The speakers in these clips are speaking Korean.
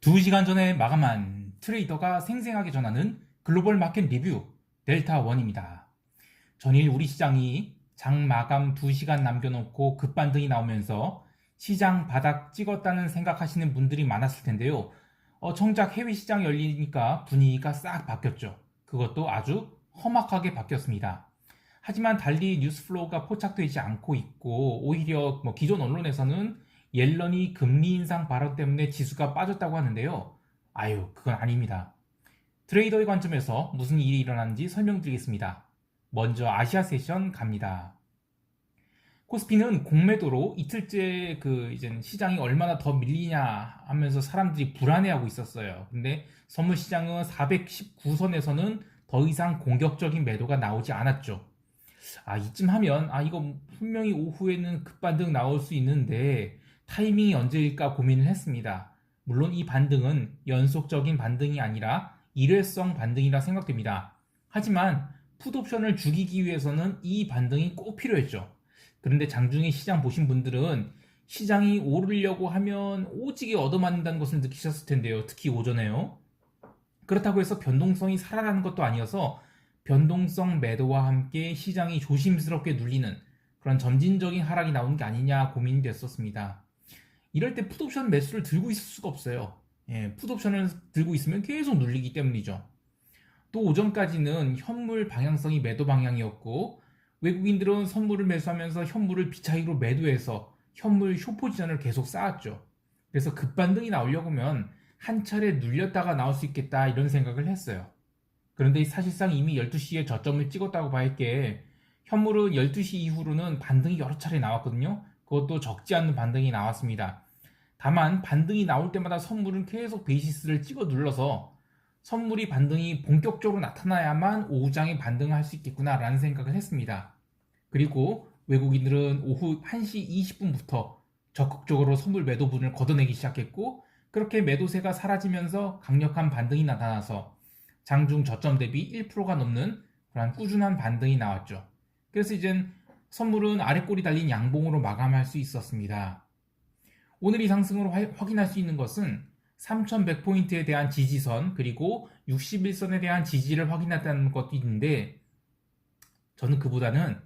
2시간 전에 마감한 트레이더가 생생하게 전하는 글로벌 마켓 리뷰 델타1입니다. 전일 우리 시장이 장 마감 2시간 남겨놓고 급반등이 나오면서 시장 바닥 찍었다는 생각하시는 분들이 많았을 텐데요. 정작 해외 시장 열리니까 분위기가 싹 바뀌었죠. 그것도 아주 험악하게 바뀌었습니다. 하지만 달리 뉴스플로우가 포착되지 않고 있고 오히려 기존 언론에서는 옐런이 금리 인상 발언 때문에 지수가 빠졌다고 하는데요. 그건 아닙니다. 트레이더의 관점에서 무슨 일이 일어났는지 설명드리겠습니다. 먼저 아시아 세션 갑니다. 코스피는 공매도로 이틀째 이제 시장이 얼마나 더 밀리냐 하면서 사람들이 불안해하고 있었어요. 근데 선물 시장은 419선에서는 더 이상 공격적인 매도가 나오지 않았죠. 이쯤 하면 이거 분명히 오후에는 급반등 나올 수 있는데 타이밍이 언제일까 고민을 했습니다. 물론 이 반등은 연속적인 반등이 아니라 일회성 반등이라 생각됩니다. 하지만 풋옵션을 죽이기 위해서는 이 반등이 꼭 필요했죠. 그런데 장중에 시장 보신 분들은 시장이 오르려고 하면 오지게 얻어맞는다는 것을 느끼셨을 텐데요. 특히 오전에요. 그렇다고 해서 변동성이 살아나는 것도 아니어서 변동성 매도와 함께 시장이 조심스럽게 눌리는 그런 점진적인 하락이 나오는 게 아니냐 고민이 됐었습니다. 이럴 때 풋옵션 매수를 들고 있을 수가 없어요. 풋옵션을 들고 있으면 계속 눌리기 때문이죠. 또 오전까지는 현물 방향성이 매도 방향이었고 외국인들은 선물을 매수하면서 현물을 비차익으로 매도해서 현물 숏포지션을 계속 쌓았죠. 그래서 급반등이 나오려고 하면 한 차례 눌렸다가 나올 수 있겠다 이런 생각을 했어요. 그런데 사실상 이미 12시에 저점을 찍었다고 봐야 할 게 현물은 12시 이후로는 반등이 여러 차례 나왔거든요. 그것도 적지 않은 반등이 나왔습니다. 다만 반등이 나올 때마다 선물은 계속 베이시스를 찍어 눌러서 선물이 반등이 본격적으로 나타나야만 오후장에 반등을 할 수 있겠구나 라는 생각을 했습니다. 그리고 외국인들은 오후 1시 20분부터 적극적으로 선물 매도분을 걷어내기 시작했고 그렇게 매도세가 사라지면서 강력한 반등이 나타나서 장중 저점 대비 1%가 넘는 그런 꾸준한 반등이 나왔죠. 그래서 이젠 선물은 아래꼬리 달린 양봉으로 마감할 수 있었습니다. 오늘 이 상승으로 확인할 수 있는 것은 3100포인트에 대한 지지선 그리고 61선에 대한 지지를 확인했다는 것도 있는데 저는 그보다는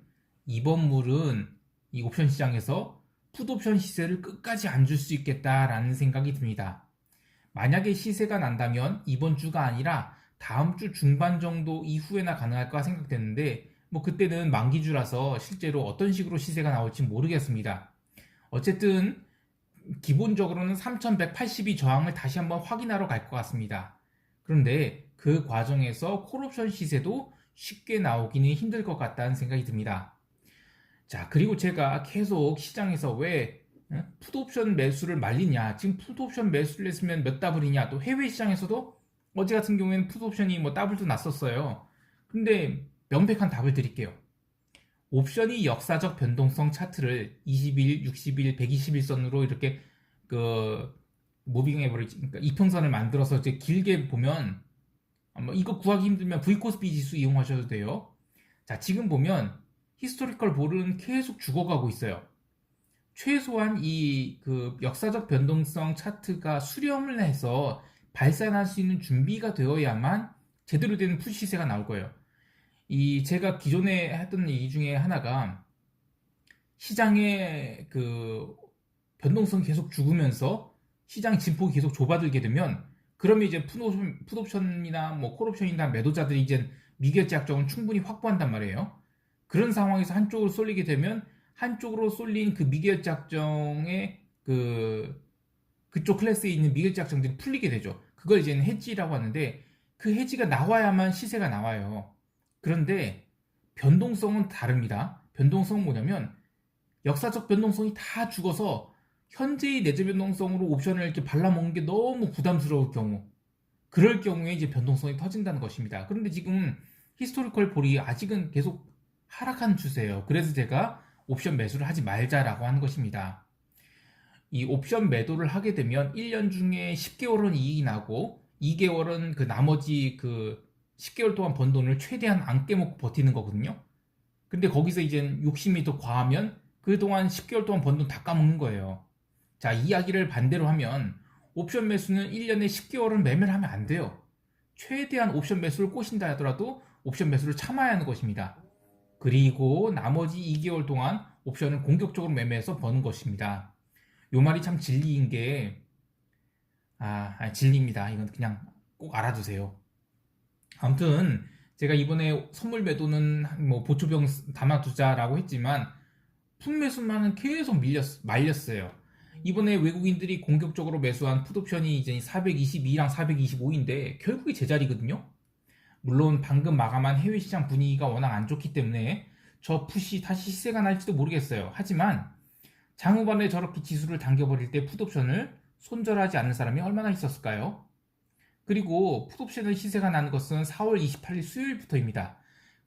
이번 물은 이 옵션 시장에서 풋옵션 시세를 끝까지 안 줄 수 있겠다라는 생각이 듭니다. 만약에 시세가 난다면 이번 주가 아니라 다음 주 중반 정도 이후에나 가능할까 생각되는데 그때는 만기주라서 실제로 어떤 식으로 시세가 나올지 모르겠습니다. 어쨌든 기본적으로는 3180이 저항을 다시 한번 확인하러 갈 것 같습니다. 그런데 그 과정에서 콜옵션 시세도 쉽게 나오기는 힘들 것 같다는 생각이 듭니다. 자, 그리고 제가 계속 시장에서 왜 풋옵션 매수를 말리냐, 지금 풋옵션 매수를 했으면 몇 더블이냐, 또 해외 시장에서도 어제 같은 경우에는 풋옵션이 더블도 났었어요. 근데 명백한 답을 드릴게요. 옵션이 역사적 변동성 차트를 20일, 60일, 120일선으로 이렇게 무빙 에버리지, 그러니까 이평선을 만들어서 이제 길게 보면 이거 구하기 힘들면 V코스피 지수 이용하셔도 돼요. 자, 지금 보면 히스토리컬 볼은 계속 죽어가고 있어요. 최소한 이 역사적 변동성 차트가 수렴을 해서 발산할 수 있는 준비가 되어야만 제대로 된 풋 시세가 나올 거예요. 제가 기존에 했던 얘기 중에 하나가 시장의 변동성이 계속 죽으면서 시장의 진폭이 계속 좁아들게 되면 그러면 이제 풋옵션이나 콜옵션이나 매도자들이 이제 미결제 약정을 충분히 확보한단 말이에요. 그런 상황에서 한쪽으로 쏠리게 되면 한쪽으로 쏠린 그 미결제 약정의 그쪽 클래스에 있는 미결제 약정들이 풀리게 되죠. 그걸 이제는 해지라고 하는데 그 해지가 나와야만 시세가 나와요. 그런데 변동성은 다릅니다. 변동성은 뭐냐면 역사적 변동성이 다 죽어서 현재의 내재 변동성으로 옵션을 이렇게 발라먹는 게 너무 부담스러울 경우, 그럴 경우에 이제 변동성이 터진다는 것입니다. 그런데 지금 히스토리컬 볼이 아직은 계속 하락하는 추세예요. 그래서 제가 옵션 매수를 하지 말자라고 하는 것입니다. 이 옵션 매도를 하게 되면 1년 중에 10개월은 이익이 나고 2개월은 나머지 10개월 동안 번 돈을 최대한 안 깨먹고 버티는 거거든요. 근데 거기서 이제 욕심이 더 과하면 그동안 10개월 동안 번 돈 다 까먹는 거예요. 자, 이야기를 반대로 하면 옵션 매수는 1년에 10개월은 매매를 하면 안 돼요. 최대한 옵션 매수를 꼬신다 하더라도 옵션 매수를 참아야 하는 것입니다. 그리고 나머지 2개월 동안 옵션을 공격적으로 매매해서 버는 것입니다. 요 말이 참 진리인 게, 진리입니다. 이건 그냥 꼭 알아두세요. 아무튼, 제가 이번에 선물 매도는 뭐 보초병 담아두자라고 했지만, 풋매수만은 계속 말렸어요. 이번에 외국인들이 공격적으로 매수한 풋옵션이 이제 422랑 425인데, 결국에 제자리거든요? 물론 방금 마감한 해외 시장 분위기가 워낙 안 좋기 때문에 저 풋이 다시 시세가 날지도 모르겠어요. 하지만 장후반에 저렇게 지수를 당겨버릴 때 풋옵션을 손절하지 않는 사람이 얼마나 있었을까요? 그리고 풋옵션의 시세가 나는 것은 4월 28일 수요일부터입니다.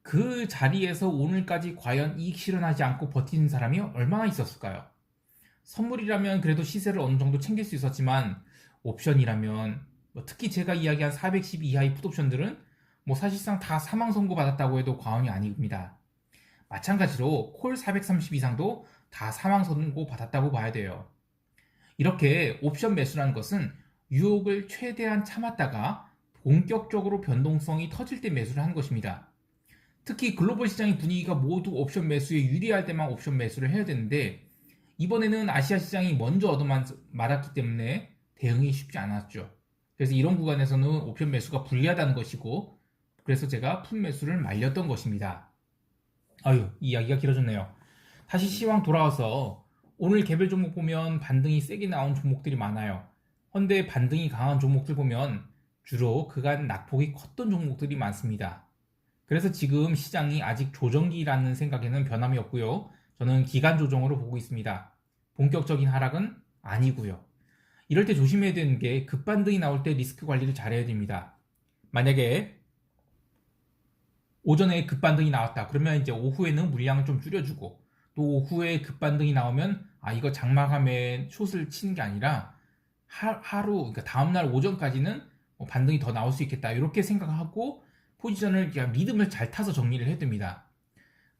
그 자리에서 오늘까지 과연 이익 실현하지 않고 버티는 사람이 얼마나 있었을까요? 선물이라면 그래도 시세를 어느 정도 챙길 수 있었지만 옵션이라면 특히 제가 이야기한 410 이하의 풋옵션들은 사실상 다 사망 선고 받았다고 해도 과언이 아닙니다. 마찬가지로 콜 430 이상도 다 사망 선고 받았다고 봐야 돼요. 이렇게 옵션 매수라는 것은 유혹을 최대한 참았다가 본격적으로 변동성이 터질 때 매수를 하는 것입니다. 특히 글로벌 시장의 분위기가 모두 옵션 매수에 유리할 때만 옵션 매수를 해야 되는데 이번에는 아시아 시장이 먼저 얻어맞았기 때문에 대응이 쉽지 않았죠. 그래서 이런 구간에서는 옵션 매수가 불리하다는 것이고 그래서 제가 풋 매수를 말렸던 것입니다. 이야기가 길어졌네요. 다시 시황 돌아와서 오늘 개별 종목 보면 반등이 세게 나온 종목들이 많아요. 헌데 반등이 강한 종목들 보면 주로 그간 낙폭이 컸던 종목들이 많습니다. 그래서 지금 시장이 아직 조정기라는 생각에는 변함이 없고요. 저는 기간 조정으로 보고 있습니다. 본격적인 하락은 아니고요. 이럴 때 조심해야 되는 게 급반등이 나올 때 리스크 관리를 잘해야 됩니다. 만약에 오전에 급반등이 나왔다. 그러면 이제 오후에는 물량을 좀 줄여주고 또 오후에 급반등이 나오면 이거 장마감에 숏을 치는 게 아니라 그러니까 다음날 오전까지는 반등이 더 나올 수 있겠다. 이렇게 생각하고 포지션을 그냥 리듬을 잘 타서 정리를 해야 됩니다.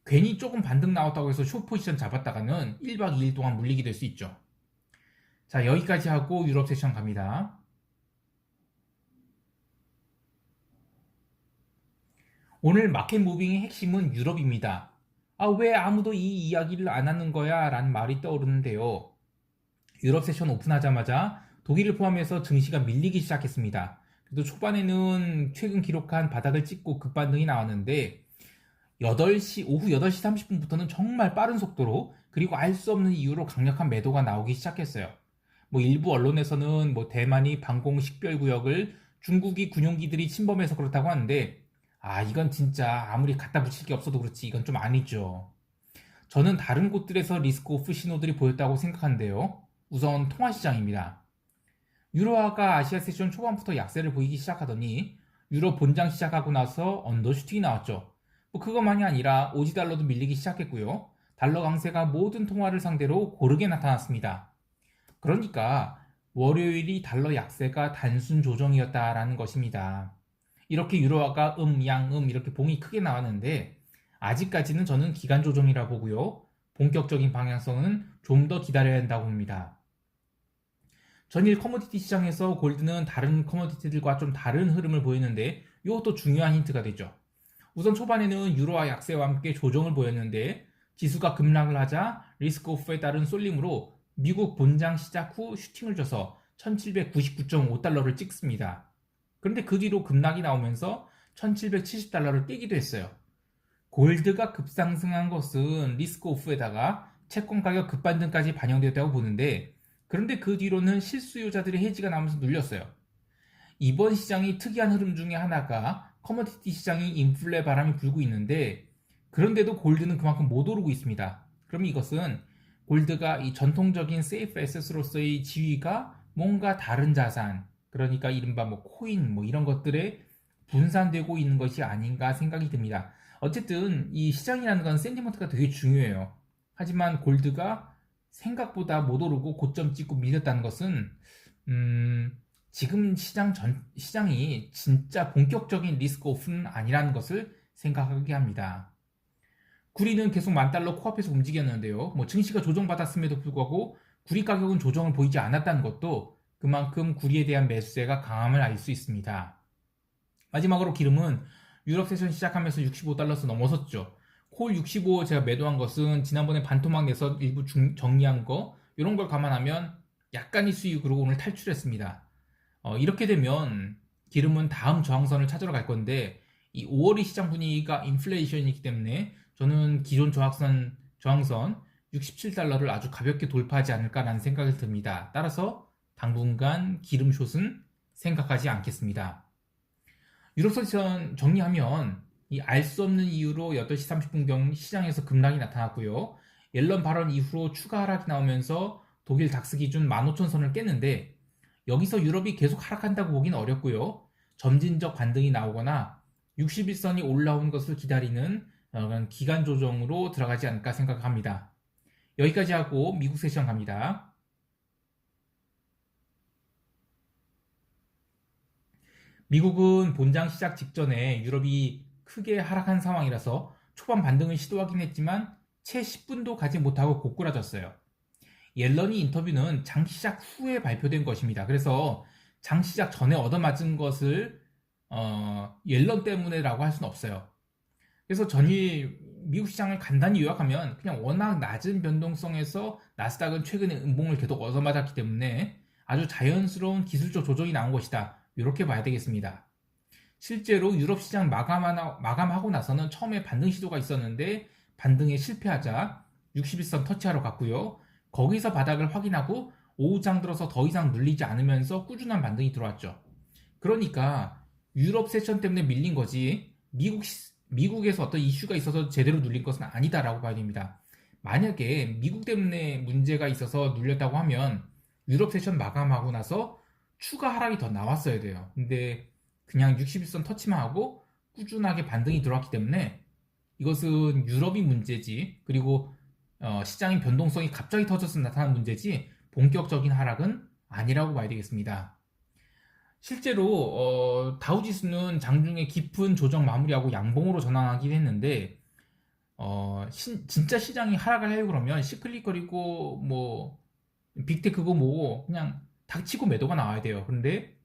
괜히 조금 반등 나왔다고 해서 숏 포지션 잡았다가는 1박 2일 동안 물리게 될 수 있죠. 자, 여기까지 하고 유럽 세션 갑니다. 오늘 마켓 무빙의 핵심은 유럽입니다. 왜 아무도 이 이야기를 안 하는 거야? 라는 말이 떠오르는데요. 유럽 세션 오픈하자마자 독일을 포함해서 증시가 밀리기 시작했습니다. 그래도 초반에는 최근 기록한 바닥을 찍고 급반등이 나왔는데 오후 8시 30분부터는 정말 빠른 속도로 그리고 알 수 없는 이유로 강력한 매도가 나오기 시작했어요. 일부 언론에서는 대만이 방공 식별구역을 중국이 군용기들이 침범해서 그렇다고 하는데 이건 진짜 아무리 갖다 붙일 게 없어도 그렇지 이건 좀 아니죠. 저는 다른 곳들에서 리스크 오프 신호들이 보였다고 생각하는데요. 우선 통화시장입니다. 유로화가 아시아 세션 초반부터 약세를 보이기 시작하더니 유로 본장 시작하고 나서 언더슈팅이 나왔죠. 그것만이 아니라 오지달러도 밀리기 시작했고요. 달러 강세가 모든 통화를 상대로 고르게 나타났습니다. 그러니까 월요일이 달러 약세가 단순 조정이었다라는 것입니다. 이렇게 유로화가 이렇게 봉이 크게 나왔는데 아직까지는 저는 기간 조정이라 보고요. 본격적인 방향성은 좀 더 기다려야 한다고 봅니다. 전일 커머디티 시장에서 골드는 다른 커머디티들과 좀 다른 흐름을 보였는데 이것도 중요한 힌트가 되죠. 우선 초반에는 유로화 약세와 함께 조정을 보였는데 지수가 급락을 하자 리스크 오프에 따른 쏠림으로 미국 본장 시작 후 슈팅을 줘서 1799.5달러를 찍습니다. 그런데 그 뒤로 급락이 나오면서 1770달러를 깨기도 했어요. 골드가 급상승한 것은 리스크 오프에다가 채권 가격 급반등까지 반영되었다고 보는데 그런데 그 뒤로는 실수요자들의 해지가 나오면서 눌렸어요. 이번 시장이 특이한 흐름 중에 하나가 커머디티 시장이 인플레 바람이 불고 있는데 그런데도 골드는 그만큼 못 오르고 있습니다. 그럼 이것은 골드가 이 전통적인 세이프 에셋으로서의 지위가 뭔가 다른 자산, 그러니까 이른바 코인 이런 것들에 분산되고 있는 것이 아닌가 생각이 듭니다. 어쨌든 이 시장이라는 건 센티먼트가 되게 중요해요. 하지만 골드가 생각보다 못 오르고 고점 찍고 밀렸다는 것은 지금 시장이 진짜 본격적인 리스크 오프는 아니라는 것을 생각하게 합니다. 구리는 계속 $10,000 코앞에서 움직였는데요. 증시가 조정받았음에도 불구하고 구리 가격은 조정을 보이지 않았다는 것도 그만큼 구리에 대한 매수세가 강함을 알 수 있습니다. 마지막으로 기름은 유럽 세션 시작하면서 65달러스 넘어섰죠. 콜 65 제가 매도한 것은 지난번에 반토막 내서 일부 정리한 거 이런 걸 감안하면 약간의 수익으로 오늘 탈출했습니다. 이렇게 되면 기름은 다음 저항선을 찾으러 갈 건데 이 5월의 시장 분위기가 인플레이션이기 때문에 저는 기존 저항선 67달러를 아주 가볍게 돌파하지 않을까라는 생각이 듭니다. 따라서 당분간 기름 숏은 생각하지 않겠습니다. 유럽 세션 정리하면 이 알 수 없는 이유로 8시 30분경 시장에서 급락이 나타났고요. 옐런 발언 이후로 추가 하락이 나오면서 독일 닥스 기준 15,000선을 깼는데 여기서 유럽이 계속 하락한다고 보기는 어렵고요. 점진적 반등이 나오거나 61선이 올라온 것을 기다리는 기간 조정으로 들어가지 않을까 생각합니다. 여기까지 하고 미국 세션 갑니다. 미국은 본장 시작 직전에 유럽이 크게 하락한 상황이라서 초반 반등을 시도하긴 했지만 채 10분도 가지 못하고 고꾸라졌어요. 옐런이 인터뷰는 장 시작 후에 발표된 것입니다. 그래서 장 시작 전에 얻어맞은 것을 옐런 때문에라고 할 수는 없어요. 그래서 전일 미국 시장을 간단히 요약하면 그냥 워낙 낮은 변동성에서 나스닥은 최근에 음봉을 계속 얻어맞았기 때문에 아주 자연스러운 기술적 조정이 나온 것이다. 이렇게 봐야 되겠습니다. 실제로 유럽 시장 마감하고 나서는 처음에 반등 시도가 있었는데 반등에 실패하자 61선 터치하러 갔고요. 거기서 바닥을 확인하고 오후장 들어서 더 이상 눌리지 않으면서 꾸준한 반등이 들어왔죠. 그러니까 유럽 세션 때문에 밀린 거지 미국에서 어떤 이슈가 있어서 제대로 눌린 것은 아니다라고 봐야 됩니다. 만약에 미국 때문에 문제가 있어서 눌렸다고 하면 유럽 세션 마감하고 나서 추가 하락이 더 나왔어야 돼요. 근데 그냥 61선 터치만 하고 꾸준하게 반등이 들어왔기 때문에 이것은 유럽이 문제지, 그리고 시장의 변동성이 갑자기 터져서 나타난 문제지 본격적인 하락은 아니라고 봐야 되겠습니다. 실제로 다우지수는 장중에 깊은 조정 마무리하고 양봉으로 전환하긴 했는데 진짜 시장이 하락을 해요 그러면 시클릭거리고 뭐 빅테크고 뭐고 그냥 닥치고 매도가 나와야 돼요. 그런데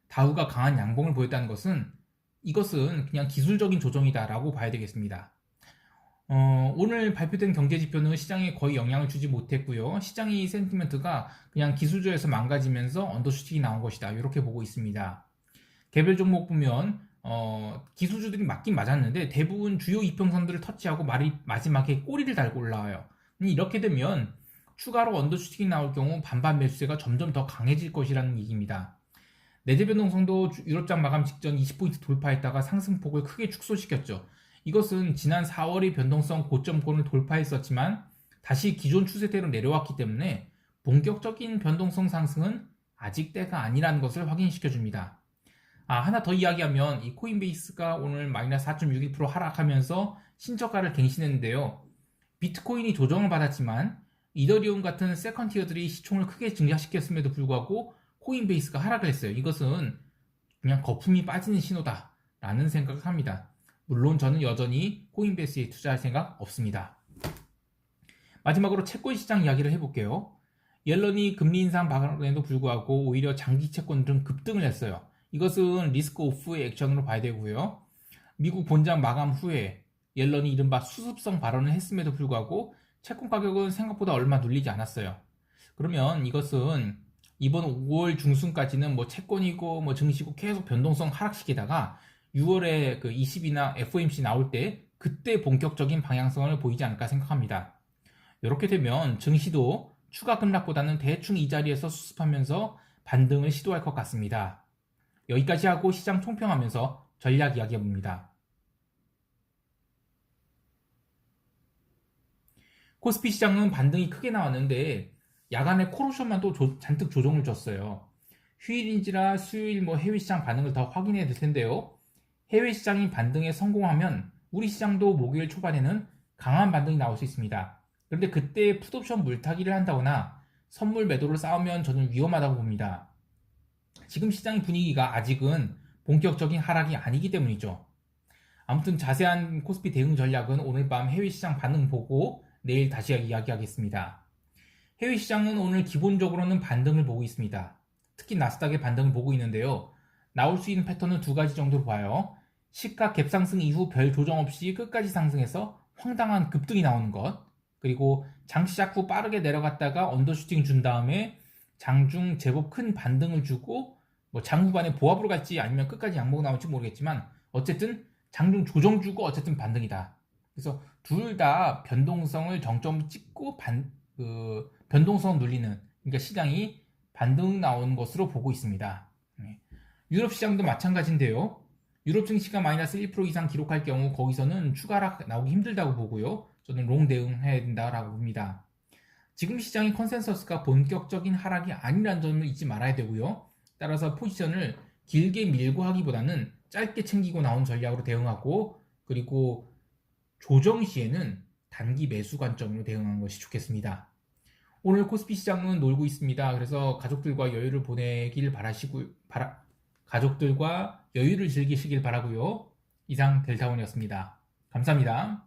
다우가 강한 양봉을 보였다는 것은 이것은 그냥 기술적인 조정이다라고 봐야 되겠습니다. 오늘 발표된 경제지표는 시장에 거의 영향을 주지 못했고요. 시장의 센티멘트가 그냥 기술적에서 망가지면서 언더슈팅이 나온 것이다. 이렇게 보고 있습니다. 개별 종목 보면 기술주들이 맞긴 맞았는데 대부분 주요 이평선들을 터치하고 마지막에 꼬리를 달고 올라와요. 이렇게 되면 추가로 언더슈팅이 나올 경우 반반 매수세가 점점 더 강해질 것이라는 얘기입니다. 내재 변동성도 유럽장 마감 직전 20포인트 돌파했다가 상승폭을 크게 축소시켰죠. 이것은 지난 4월의 변동성 고점권을 돌파했었지만 다시 기존 추세대로 내려왔기 때문에 본격적인 변동성 상승은 아직 때가 아니라는 것을 확인시켜줍니다. 하나 더 이야기하면 이 코인베이스가 오늘 마이너스 4.61% 하락하면서 신저가를 갱신했는데요. 비트코인이 조정을 받았지만 이더리움 같은 세컨티어들이 시총을 크게 증가시켰음에도 불구하고 코인베이스가 하락을 했어요. 이것은 그냥 거품이 빠지는 신호다 라는 생각을 합니다. 물론 저는 여전히 코인베이스에 투자할 생각 없습니다. 마지막으로 채권 시장 이야기를 해볼게요. 옐런이 금리 인상 발언에도 불구하고 오히려 장기 채권들은 급등을 했어요. 이것은 리스크 오프의 액션으로 봐야 되고요. 미국 본장 마감 후에 옐런이 이른바 수습성 발언을 했음에도 불구하고 채권 가격은 생각보다 얼마 눌리지 않았어요. 그러면 이것은 이번 5월 중순까지는 뭐 채권이고 뭐 증시고 계속 변동성 하락시키다가 6월에 그 20이나 FOMC 나올 때 그때 본격적인 방향성을 보이지 않을까 생각합니다. 이렇게 되면 증시도 추가 급락보다는 대충 이 자리에서 수습하면서 반등을 시도할 것 같습니다. 여기까지 하고 시장 총평하면서 전략 이야기해봅니다. 코스피 시장은 반등이 크게 나왔는데 야간에 콜옵션만 또 잔뜩 조정을 줬어요. 휴일인지라 수요일 해외 시장 반응을 더 확인해야 될 텐데요. 해외 시장이 반등에 성공하면 우리 시장도 목요일 초반에는 강한 반등이 나올 수 있습니다. 그런데 그때 풋옵션 물타기를 한다거나 선물 매도를 쌓으면 저는 위험하다고 봅니다. 지금 시장 분위기가 아직은 본격적인 하락이 아니기 때문이죠. 아무튼 자세한 코스피 대응 전략은 오늘 밤 해외 시장 반응 보고 내일 다시 이야기하겠습니다. 해외 시장은 오늘 기본적으로는 반등을 보고 있습니다. 특히 나스닥의 반등을 보고 있는데요. 나올 수 있는 패턴은 두 가지 정도로 봐요. 시가 갭상승 이후 별 조정 없이 끝까지 상승해서 황당한 급등이 나오는 것, 그리고 장 시작 후 빠르게 내려갔다가 언더슈팅 준 다음에 장중 제법 큰 반등을 주고 뭐 장 후반에 보합으로 갈지 아니면 끝까지 양목 나올지 모르겠지만 어쨌든 장중 조정 주고 어쨌든 반등이다. 그래서 둘 다 변동성을 정점 찍고 변동성 눌리는, 그러니까 시장이 반등 나온 것으로 보고 있습니다. 유럽 시장도 마찬가지인데요. 유럽 증시가 마이너스 1% 이상 기록할 경우 거기서는 추가 하락 나오기 힘들다고 보고요. 저는 롱 대응해야 된다라고 봅니다. 지금 시장의 컨센서스가 본격적인 하락이 아니라는 점을 잊지 말아야 되고요. 따라서 포지션을 길게 밀고 하기보다는 짧게 챙기고 나온 전략으로 대응하고, 그리고 조정 시에는 단기 매수 관점으로 대응하는 것이 좋겠습니다. 오늘 코스피 시장은 놀고 있습니다. 그래서 가족들과 여유를 가족들과 여유를 즐기시길 바라고요. 이상 델타원이었습니다. 감사합니다.